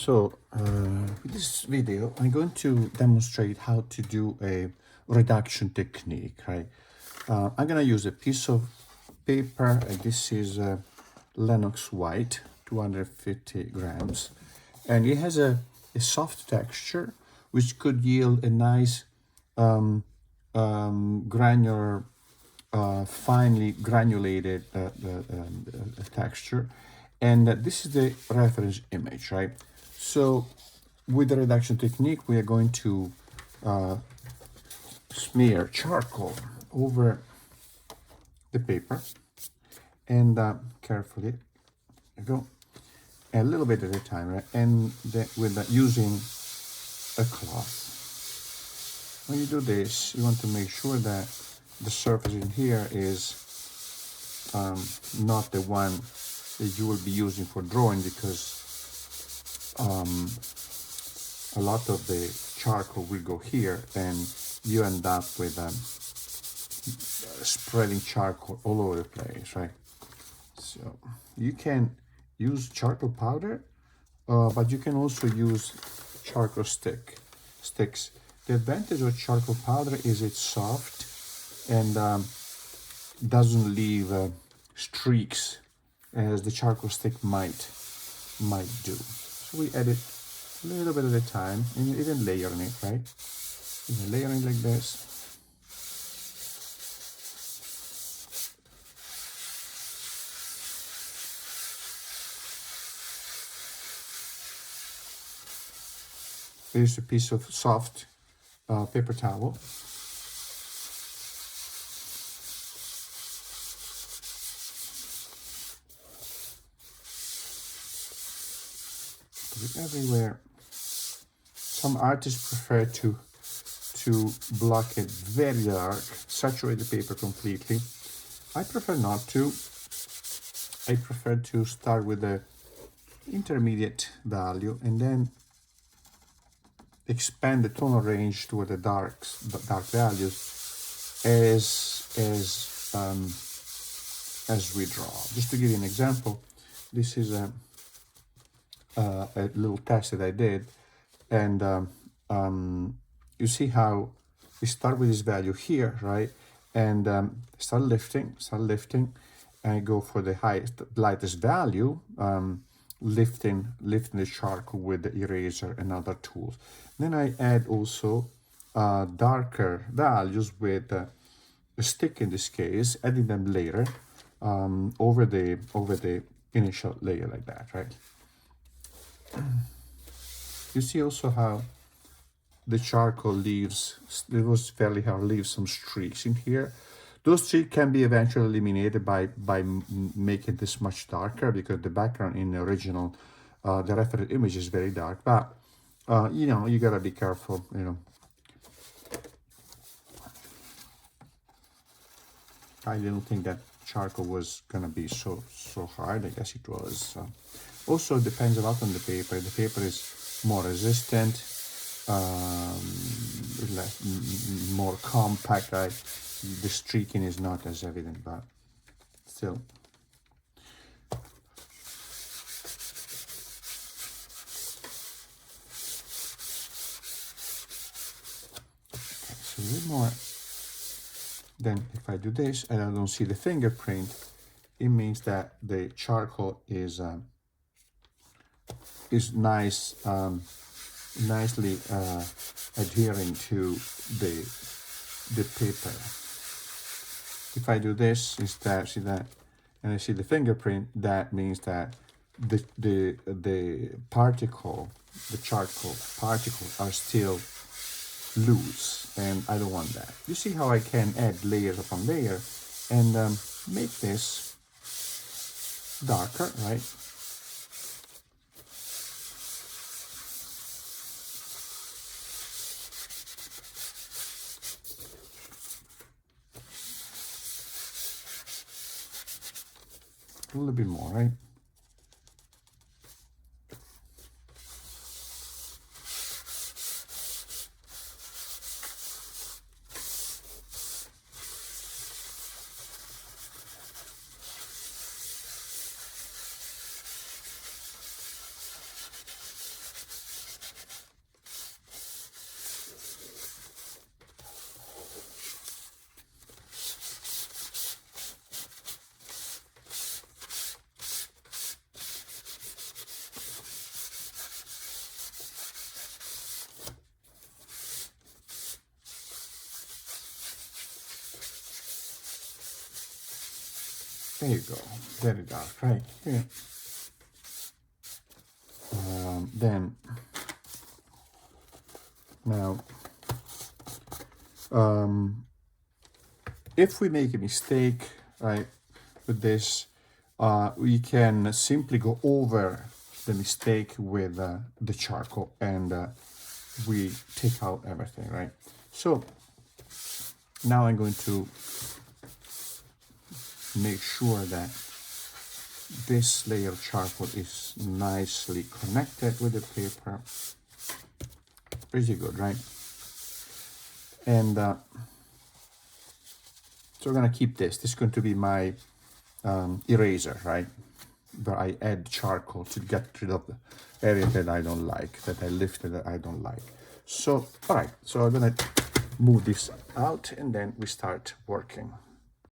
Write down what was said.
So, with this video, I'm going to demonstrate how to do a reduction technique, right? I'm going to use a piece of paper. This is Lenox White, 250 grams. And it has a soft texture, which could yield a nice granular, finely granulated texture. And this is the reference image, right? So with the reduction technique, we are going to smear charcoal over the paper and carefully, go a little bit at a time, right? And with using a cloth. When you do this, you want to make sure that the surface in here is not the one that you will be using for drawing, because a lot of the charcoal will go here and you end up with spreading charcoal all over the place, right? So you can use charcoal powder, but you can also use charcoal sticks. The advantage of charcoal powder is it's soft and doesn't leave streaks as the charcoal stick might do. So we add it a little bit at a time, and even layering it, right? Even layering like this. Here's a piece of soft paper towel. Put it everywhere. Some artists prefer to block it very dark, saturate the paper completely. I prefer not to. I prefer to start with the intermediate value and then expand the tonal range toward the dark values as we draw. Just to give you an example, this is a little test that I did, and you see how we start with this value here, right? And start lifting, and I go for the lightest value, lifting the charcoal with the eraser and other tools. Then I add also darker values with a stick in this case, adding them later over the initial layer like that, right? You see also how the charcoal leaves, it was fairly hard, leaves some streaks in here. Those streaks can be eventually eliminated by making this much darker, because the background in the original, the reference image is very dark. But you know, you gotta be careful. You know, I didn't think that charcoal was gonna be so hard. I guess it was. Also, it depends a lot on the paper. The paper is more resistant, more compact, right? The streaking is not as evident, but still. Okay, so a bit more. Then if I do this and I don't see the fingerprint, it means that the charcoal is nice, nicely adhering to the paper. If I do this instead, see that, and I see the fingerprint, that means that the charcoal particles are still loose, and I don't want that. You see how I can add layers upon layer and make this darker, right? A little bit more, right? There you go, very dark, right here. Then, now, if we make a mistake, right, with this, we can simply go over the mistake with the charcoal, and we take out everything, right? So now I'm going to make sure that this layer of charcoal is nicely connected with the paper. Pretty good, right? And so we're gonna keep this. This is going to be my eraser, right? Where I add charcoal to get rid of the area that I don't like, that I lifted that I don't like. So, all right, so I'm gonna move this out and then we start working.